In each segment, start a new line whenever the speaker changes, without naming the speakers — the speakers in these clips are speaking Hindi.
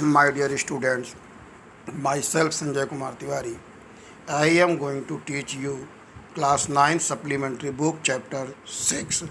My dear students, myself Sanjay Kumar Tiwari, I am going to teach you class 9 supplementary book chapter 6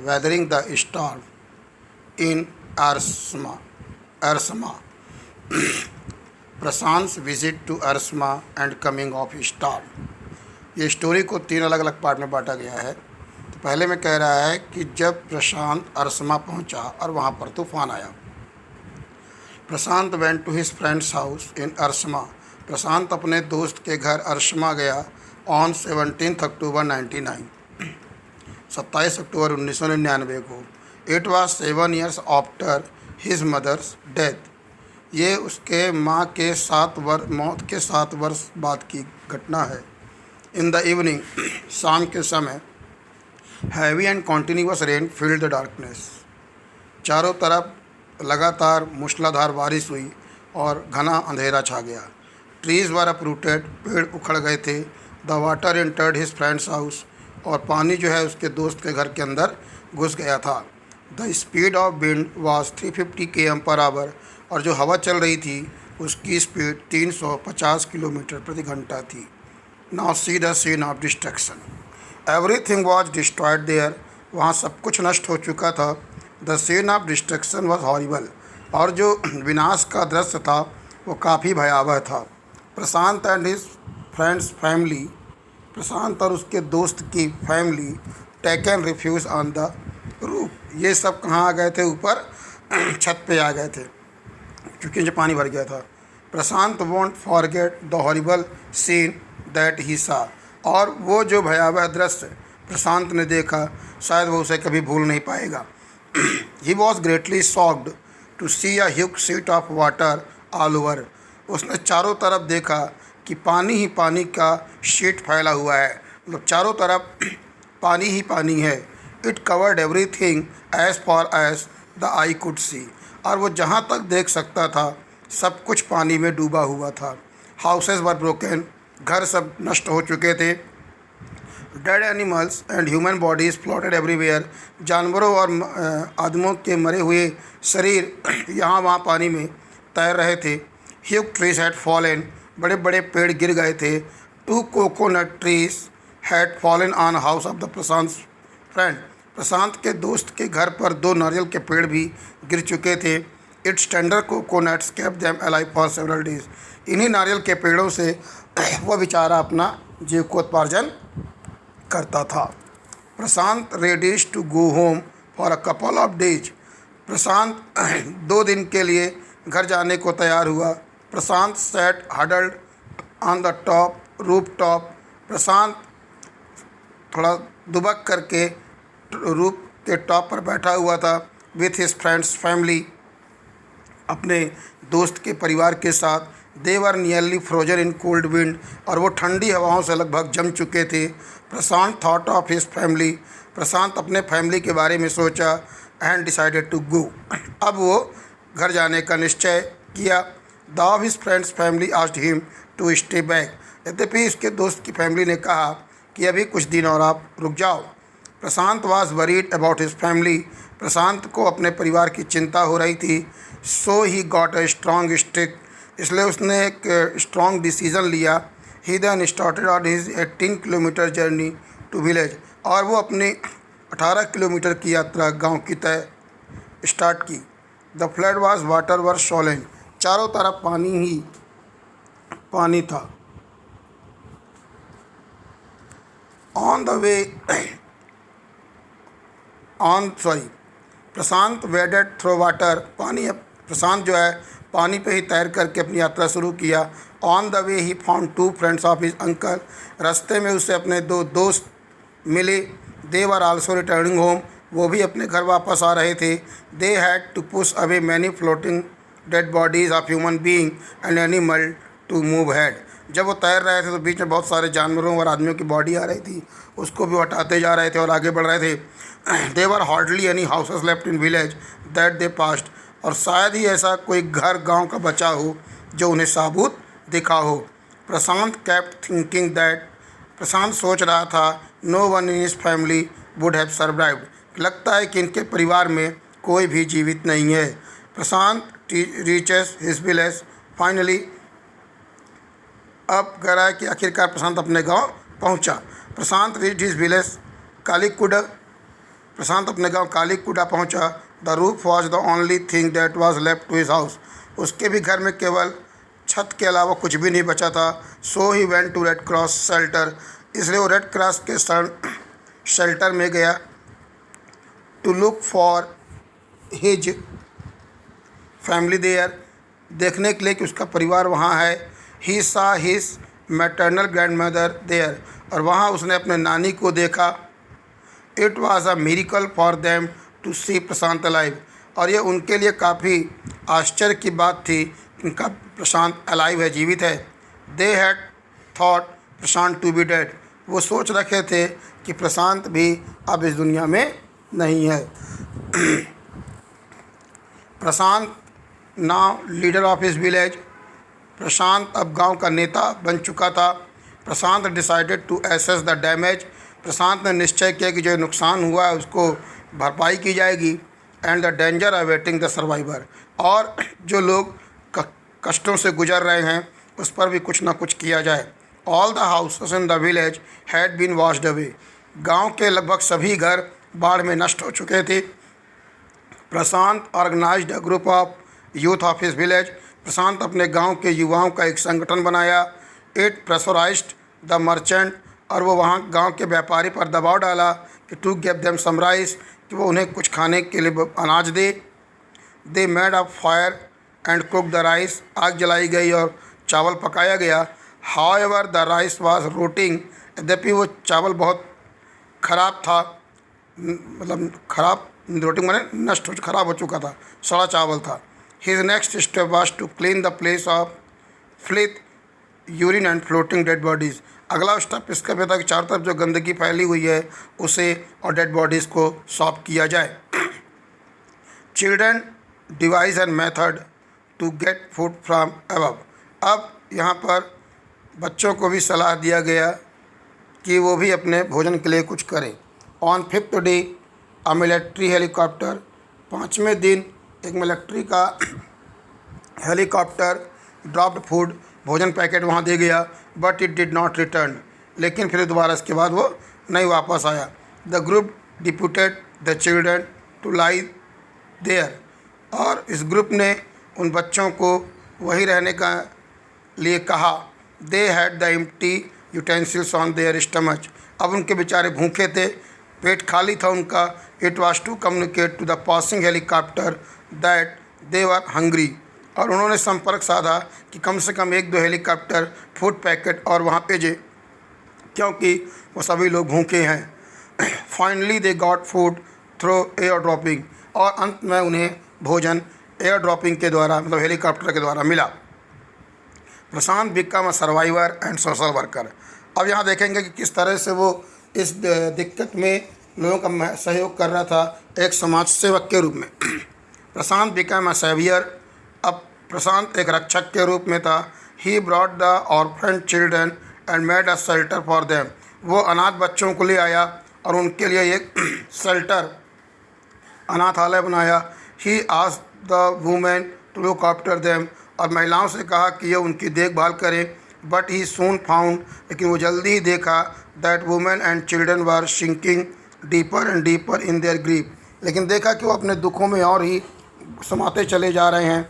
Weathering the Storm in Arsama. Prashant visit to Arsama and coming of storm. ये स्टोरी को 3 अलग अलग पार्ट में बांटा गया है। तो पहले में कह रहा है कि जब प्रशांत अरसमा पहुंचा और वहां पर तूफान आया। Prashant went to his friends house in Arsama. Prashant अपने दोस्त के घर अरसमा गया ऑन 17 अक्टूबर 1999, 27 अक्टूबर 1999 को। It was 7 years after his mother's death. ये उसके माँ के मौत के 7 वर्ष बाद की घटना है। इन द इवनिंग, शाम के समय, heavy and continuous rain filled the darkness. चारों तरफ लगातार मूसलाधार बारिश हुई और घना अंधेरा छा गया। ट्रीज वर अपरूटेड, पेड़ उखड़ गए थे। The water entered his friends house, और पानी जो है उसके दोस्त के घर के अंदर घुस गया था। The speed of wind was 350 km/h, और जो हवा चल रही थी उसकी स्पीड 350 किलोमीटर प्रति घंटा थी। Now see the scene of destruction. Everything was destroyed there. वहाँ सब कुछ नष्ट हो चुका था। The scene of destruction was horrible, और जो विनाश का दृश्य था वो काफ़ी भयावह था। Prashant and his friends family, Prashant और उसके दोस्त की family, taken refuge on the roof. ये सब कहाँ आ गए थे? ऊपर छत पे आ गए थे, क्योंकि जो पानी भर गया था। Prashant won't forget the horrible scene that he saw, और वो जो भयावह दृश्य प्रशांत ने देखा शायद वो उसे कभी भूल नहीं पाएगा। He was greatly shocked to see a huge sheet of water all over. उसने चारों तरफ देखा कि पानी ही पानी का शीट फैला हुआ है, मतलब चारों तरफ पानी ही पानी है। It covered everything as far as the eye could see, और वो जहाँ तक देख सकता था सब कुछ पानी में डूबा हुआ था। हाउसेज वर ब्रोकन, घर सब नष्ट हो चुके थे। Dead animals and human bodies floated everywhere, जानवरों और आदमियों के मरे हुए शरीर यहाँ वहाँ पानी में तैर रहे थे। ह्यूज ट्रीज हैड फॉलन, बड़े बड़े पेड़ गिर गए थे। 2 coconut trees had fallen on house of the Prashant friend. Prashant के दोस्त के घर पर 2 नारियल के पेड़ भी गिर चुके थे। It's tender coconuts kept them alive for several days. इन्हीं नारियल के पेड़ों से वह बेचारा अपना जीविकोपार्जन करता था। Prashant readies to go home for a couple of days. Prashant 2 दिन के लिए घर जाने को तैयार हुआ। Prashant sat huddled on the top roof top. Prashant थोड़ा दुबक करके रूफ के टॉप पर बैठा हुआ था। विथ हिज फ्रेंड्स फैमिली, अपने दोस्त के परिवार के साथ। They were nearly frozen in cold wind, और वो ठंडी हवाओं से लगभग जम चुके थे। Prashant thought of his family, Prashant अपने फैमिली के बारे में सोचा। एंड डिसाइडेड टू गो, अब वो घर जाने का निश्चय किया। The of his friends family asked him to stay back. यद्यपि उसके दोस्त की फैमिली ने कहा कि अभी कुछ दिन और आप रुक जाओ। Prashant was worried about his family, Prashant को अपने परिवार की चिंता हो रही थी। So he got a strong stick, इसलिए उसने एक स्ट्रॉन्ग डिसीजन लिया। He then started on his 18 kilometre journey to village, और वो अपनी 18 किलोमीटर की यात्रा गांव की तय स्टार्ट की। The flood was water were swollen, चारों तरफ पानी ही पानी था। On the way Prashant waded through water, Prashant जो है पानी पे ही तैर करके अपनी यात्रा शुरू किया। On the way he found 2 friends of his uncle, रास्ते में उसे अपने 2 दोस्त मिले। They were also returning home, वो भी अपने घर वापस आ रहे थे। They had to push away many floating dead bodies of human being and animal to move ahead. जब वो तैर रहे थे तो बीच में बहुत सारे जानवरों और आदमियों की बॉडी आ रही थी, उसको भी हटाते जा रहे थे और आगे बढ़ रहे थे। They were hardly any houses left in village that they passed, और शायद ही ऐसा कोई घर गांव का बचा हो जो उन्हें साबुत दिखा हो। Prashant kept thinking that, Prashant सोच रहा था, no one in his family would have survived, लगता है कि इनके परिवार में कोई भी जीवित नहीं है। प्रशांत reaches his village finally। अब कह रहा है कि आखिरकार प्रशांत अपने गांव पहुंचा। Prashant reach his village Kalikuda. Prashant अपने गांव कालीकुडा पहुंचा। The roof was the only thing that was left to his house. उसके भी घर में केवल छत के अलावा कुछ भी नहीं बचा था। So he went to red cross shelter. इसलिए वो रेड क्रॉस के शेल्टर में गया। To look for his family there. देखने के लिए कि उसका परिवार वहाँ है। He saw his maternal grandmother there. और वहाँ उसने अपने नानी को देखा। It was a miracle for them to see Prashant alive. और ये उनके लिए काफ़ी आश्चर्य की बात थी कि उनका प्रशांत अलाइव है, जीवित है। They had thought Prashant to be dead. वो सोच रखे थे कि प्रशांत भी अब इस दुनिया में नहीं है। Prashant now leader of his village. Prashant अब गांव का नेता बन चुका था। Prashant decided to assess the damage. Prashant ने निश्चय किया कि जो नुकसान हुआ है उसको भरपाई की जाएगी। And the danger awaiting the survivor. और जो लोग कष्टों से गुजर रहे हैं उस पर भी कुछ ना कुछ किया जाए। All the houses in the village had been washed away. गाँव के लगभग सभी घर बाढ़ में नष्ट हो चुके थे। Prashant organised a group of youth of his village. Prashant अपने गांव के युवाओं का एक संगठन बनाया। It pressurised the merchant. और वो वहाँ गांव के व्यापारी पर दबाव डाला कि to give them some rice, कि वो उन्हें कुछ खाने के लिए अनाज दे। They made a fire and cook the rice. आग जलाई गई और चावल पकाया गया। However the rice was rotting. यद्यपि वो चावल बहुत ख़राब था, मतलब ख़राब रोटिंग माने नष्ट हो ख़राब हो चुका था, सड़ा चावल था। His next step was to clean the place of filth urine and floating dead bodies. अगला स्टेप इसका भी था कि चारों तरफ जो गंदगी फैली हुई है उसे और डेड बॉडीज़ को साफ किया जाए। Children devise and method to get food from above. अब यहाँ पर बच्चों को भी सलाह दिया गया कि वो भी अपने भोजन के लिए कुछ करें। On 5th day a military helicopter. 5वें दिन एक मिलिट्री का हेलीकॉप्टर ड्रॉप्ड फूड, भोजन पैकेट वहाँ दे गया। But it did not return. लेकिन फिर दोबारा इसके बाद वो नहीं वापस आया। The group deputed the children to lie there. और इस ग्रुप ने उन बच्चों को वहीं रहने का लिए कहा। They had the empty utensils on their stomach. अब उनके बेचारे भूखे थे, पेट खाली था उनका। It was to communicate to the passing helicopter that they were hungry. और उन्होंने संपर्क साधा कि कम से कम 1-2 हेलीकॉप्टर फूड पैकेट और वहाँ भेजे, क्योंकि वो सभी लोग भूखे हैं। Finally they got food through air dropping. और अंत में उन्हें भोजन एयर ड्रॉपिंग के द्वारा, मतलब हेलीकॉप्टर के द्वारा मिला। Prashant become a survivor and social worker. अब यहाँ देखेंगे कि किस तरह से वो इस दिक्कत में लोगों का सहयोग कर रहा था एक समाज सेवक के रूप में। प्रशांत बिकम अ सेवियर। अब प्रशांत एक रक्षक के रूप में था। He brought the orphan children and made a shelter for them. वो अनाथ बच्चों को ले आया और उनके लिए एक शेल्टर, अनाथालय बनाया। He asked the women to look after them. और महिलाओं से कहा कि ये उनकी देखभाल करें। But he soon found. लेकिन वो जल्दी ही देखा that women and children were sinking deeper and deeper in their grief. लेकिन देखा कि वो अपने दुखों में और ही समाते चले जा रहे हैं।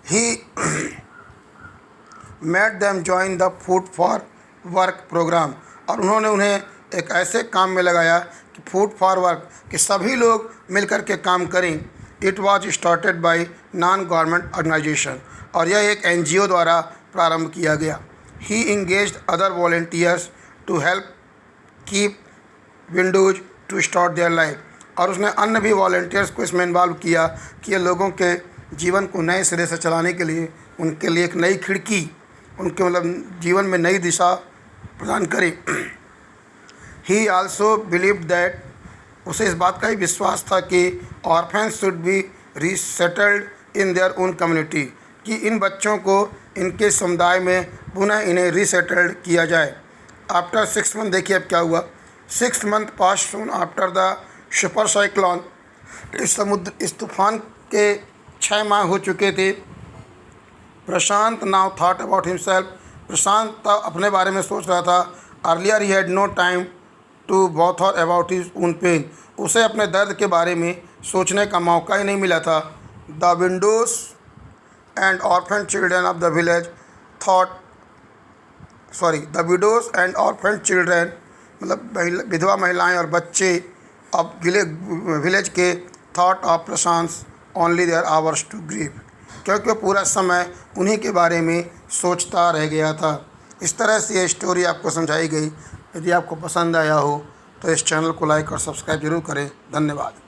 He made them join the food for work programme. और उन्होंने उन्हें एक ऐसे काम में लगाया कि फूड फॉर वर्क, कि सभी लोग मिलकर के काम करें। It was started by non government organisation. और यह एक NGO द्वारा प्रारंभ किया गया। He engaged other volunteers to help keep widows to start their life. और उसने अन्य भी वॉलेंटियर्स को इसमें इन्वॉल्व किया कि ये लोगों के जीवन को नए सिरे से चलाने के लिए उनके लिए एक नई खिड़की, उनके मतलब जीवन में नई दिशा प्रदान करें। He also believe that. उसे इस बात का ही विश्वास था कि orphans should be resettled in their own community, कि इन बच्चों को इनके समुदाय में पुनः इन्हें रीसेटल्ड किया जाए। आफ्टर 6 मंथ, देखिए अब क्या हुआ। 6th month passed soon after the super cyclone. इस तूफान के 6 माह हो चुके थे। Prashant now thought about himself. Prashant तब अपने बारे में सोच रहा था। Earlier he had no time to bother about his own pain. उसे अपने दर्द के बारे में सोचने का मौका ही नहीं मिला था। The windows and orphan children of the village thought the widows and orphan children मतलब विधवा महिलाएं और बच्चे अब विलेज के thought of Prashant only their ours to grieve, क्योंकि वो पूरा समय उन्हीं के बारे में सोचता रह गया था। इस तरह से ये स्टोरी आपको समझाई गई। यदि आपको पसंद आया हो तो इस चैनल को लाइक और सब्सक्राइब जरूर करें। धन्यवाद।